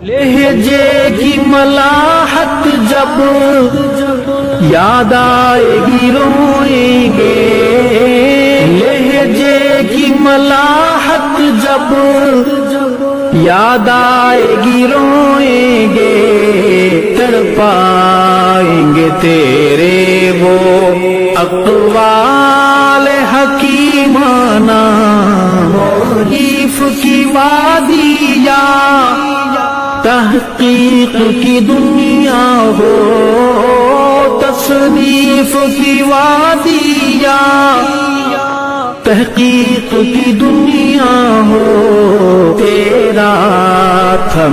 لہجے کی ملاحت جب یاد آئے گی روئیں گے، لہجے کی ملاحت جب یاد آئے گی روئیں گے، تڑپائیں گے تیرے وہ اقوال حکیمانہ، تعریف کی وادیا تحقیق کی دنیا ہو، تصنیف کی وادیا تحقیق کی دنیا ہو، تیرا تھا